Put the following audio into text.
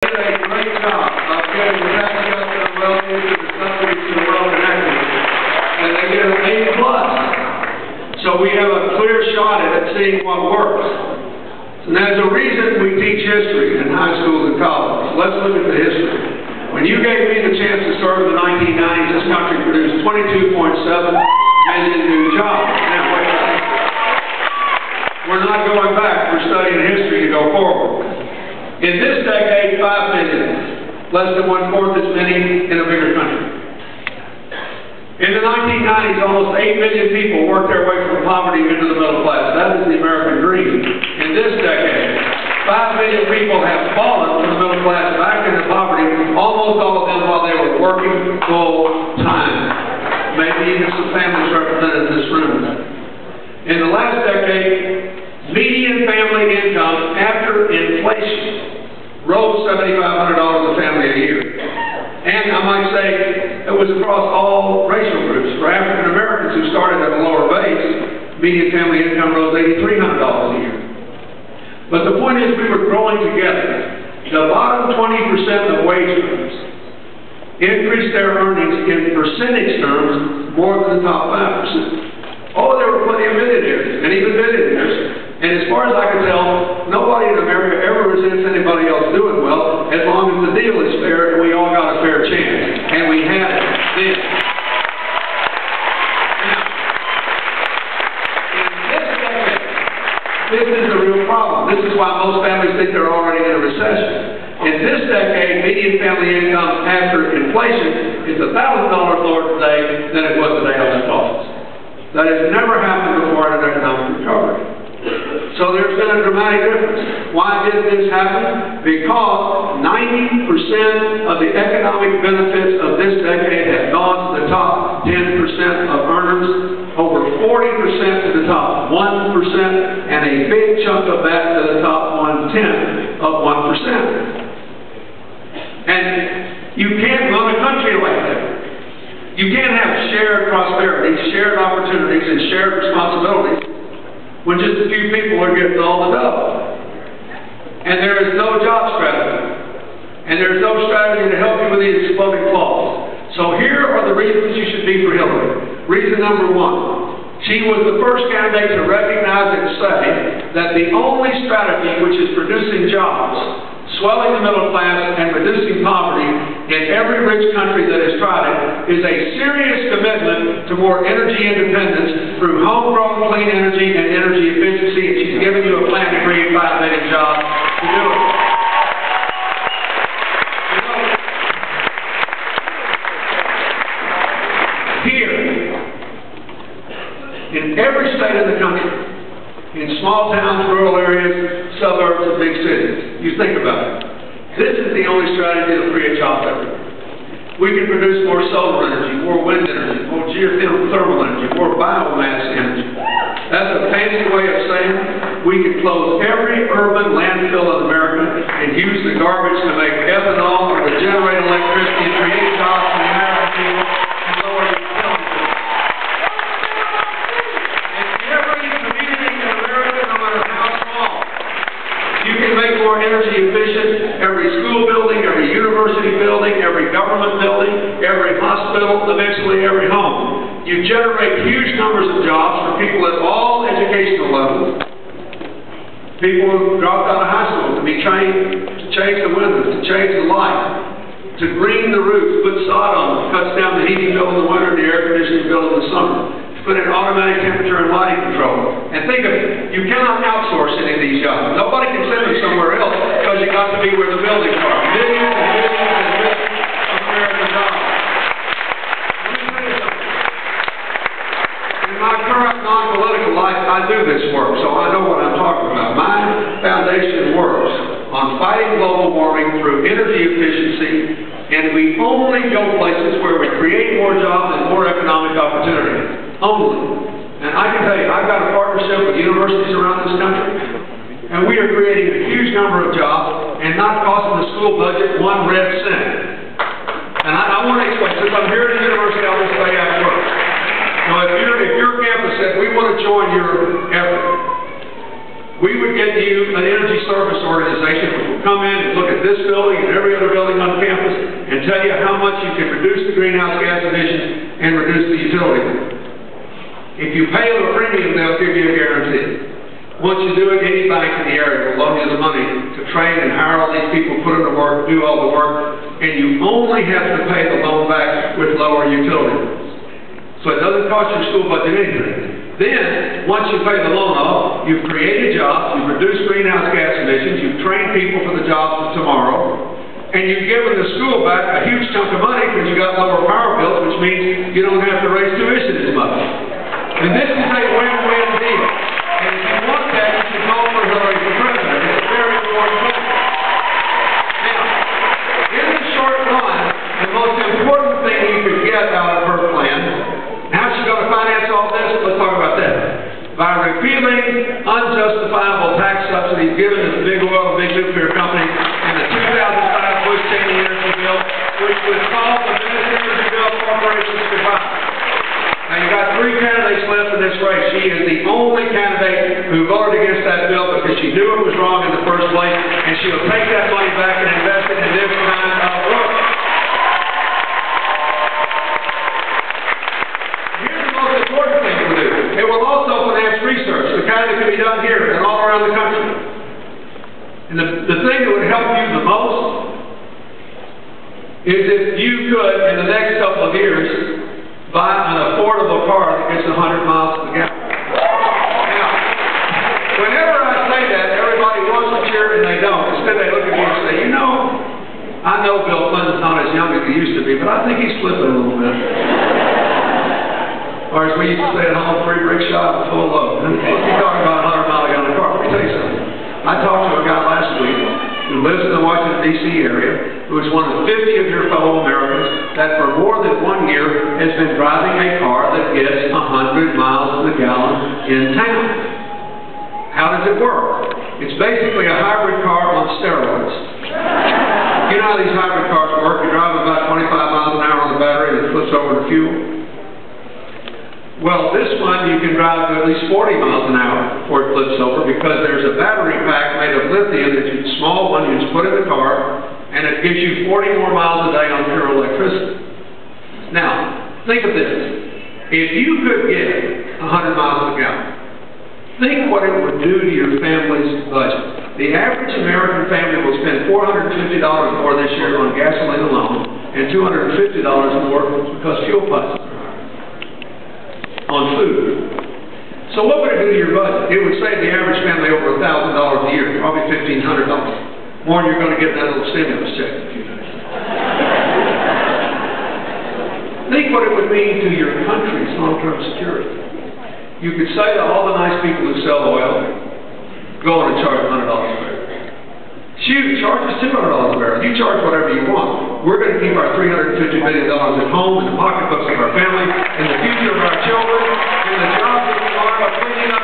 did a great job of getting the tax cuts to the wealthy, to the subsidies to the well-connected, and they get an A+. So we have a clear shot at seeing what works. And there's a reason we teach history in high schools and colleges. Let's look at the history. When you gave me the chance to serve in the 1990s, this country produced 22.7 million new jobs. Now, we're not going back. We're studying history to go forward. In this decade, 5 million, less than 1/4 as many in a bigger country. In the 1990s, almost 8 million people worked their way from poverty into the middle class. That is the American dream. In this decade, 5 million people have fallen from the middle class back into poverty, almost all of them while they were working full time. Maybe even some families represented in this room. In the last decade, median family income after inflation rose $7,500 a family a year. And I might say it was across all racial groups. For African Americans who started at a lower base, median family income rose $8,300 a year. But the point is, we were growing together. The bottom 20% of wage earners increased their earnings in percentage terms more than the top 5%. Oh, there were plenty of millionaires and even billionaires. And as far as I can tell, nobody in America ever resents anybody else doing well, as long as the deal is fair and we all got a fair chance. And we had it then. Now, in this decade, this is the real problem. This is why most families think they're already in a recession. In this decade, median family income after inflation is $1,000 lower today than it was the day I left office. That has never happened before in an economic recovery. So there's been a dramatic difference. Why did this happen? Because 90% of the economic benefits of this decade have gone to the top 10% of earners, over 40% to the top 1%, and a big chunk of that to the top 1/10 of 1%. And you can't run a country like that. You can't have shared prosperity, shared opportunities, and shared responsibilities when just a few people are getting all the dough. And there is no job strategy. And there is no strategy to help you with these exploding flaws. So here are the reasons you should be for Hillary. Reason number one, she was the first candidate to recognize and say that the only strategy which is producing jobs, swelling the middle class, and reducing poverty in every rich country that has tried it is a serious commitment to more energy independence through homegrown clean energy and energy efficiency, and she's giving you a plan to create 5 million jobs to do it. Here, in every state in the country, in small towns, rural areas, suburbs, and big cities, you think about it. This is the only strategy that will create jobs everywhere. We can produce more solar energy, more wind energy, more geothermal energy, more biomass energy. That's a fancy way of saying we can close every urban landfill in America and use the garbage to make ethanol or to generate electricity and create jobs for the American people and lower the utility bills. In every community in America, no matter how small, you can make more energy efficient. Every school building, every university building, every government building, every hospital, eventually every home. You generate huge numbers of jobs for people at all educational levels. People who dropped out of high school to be trained to change the windows, to change the light, to green the roofs, put sod on them, cuts down the heating bill in the winter and the air conditioning bill in the summer. Put in automatic temperature and lighting control. And think of it, you cannot outsource any of these jobs. Nobody can send them somewhere else because you got to be where the buildings are. Millions and millions and millions of American jobs. Let me tell you something. In my current non-political life, I do this work, so I know what I'm talking about. My foundation works on fighting global warming through energy efficiency, and we only go places where we create more jobs and more economic opportunity. Only. And I can tell you, I've got a partnership with universities around this country, and we are creating a huge number of jobs and not costing the school budget 1 red cent. And I want to explain, since I'm here at the university, I'll just say how it works. So if your campus said, we want to join your effort, We would get you an energy service organization which will come in and look at this building and every other building on campus and tell you how much you can reduce the greenhouse gas emissions and reduce the utility bill. If you pay them a premium, they'll give you a guarantee. Once you do it, any bank in the area will loan you the money to train and hire all these people, put them to work, do all the work, and you only have to pay the loan back with lower utility bills. So it doesn't cost your school budget anything. Then, once you pay the loan off, you've created jobs, you've reduced greenhouse gas emissions, you've trained people for the jobs of tomorrow, and you've given the school back a huge chunk of money because you got lower power bills, which means you don't have to raise tuition as much. And this is a win-win deal. And if you want that, you should call for Hillary for president. It's a very important thing. Now, in the short run, the most important thing you could get out of her plan, how's she going to finance all this? Let's talk about that. By repealing unjustifiable tax subsidies given to the big oil and big nuclear companies in the 2005 Bush-Cheney energy bill, which would cause the biggest energy bill corporations goodbye. Now, you've got three candidates left in this race. She is the only candidate who voted against that bill because she knew it was wrong in the first place, and she'll take that money back and invest it in this kind of work. Here's the most important thing it will do. It will also finance research, the kind that can be done here and all around the country. And the thing that would help you the most is if you could, in the next couple of years, buy an affordable car that gets 100 miles to the gallon. Now, whenever I say that, everybody wants to cheer and they don't. Instead, they look at me and say, you know, I know Bill Clinton's not as young as he used to be, but I think he's slipping a little bit. Or as we used to say at home, free rickshaw and full load. What's he talking about a 100 mile a gallon car? Let me tell you something. I talked to a guy last week who lives in the Washington, D.C. area, who is one of 50 of your fellow Americans that for more than 1 year has been driving a car that gets 100 miles to the gallon in town. How does it work? It's basically a hybrid car on steroids. You know how these hybrid cars work? You drive about 25 miles an hour on the battery and it flips over to fuel. Well, this one you can drive to at least 40 miles an hour before it flips over because there's a battery pack made of lithium that's a small one you just put in the car and it gives you 40 more miles a day on pure electricity. Now, think of this. If you could get 100 miles a gallon, think what it would do to your family's budget. The average American family will spend $450 more this year on gasoline alone and $250 more because fuel prices on food. So what would it do to your budget? It would save the average family over $1,000 a year, probably $1,500. More than you're going to get in that little stimulus check in a few days. Think what it would mean to your country's long-term security. You could say to all the nice people who sell oil, go on and charge $100 a barrel. Shoot, charge us $200 a barrel. You charge whatever you want. We're going to keep our $350 million at home in the pocketbooks of our family, in the future of our children, in the jobs of tomorrow, cleaning up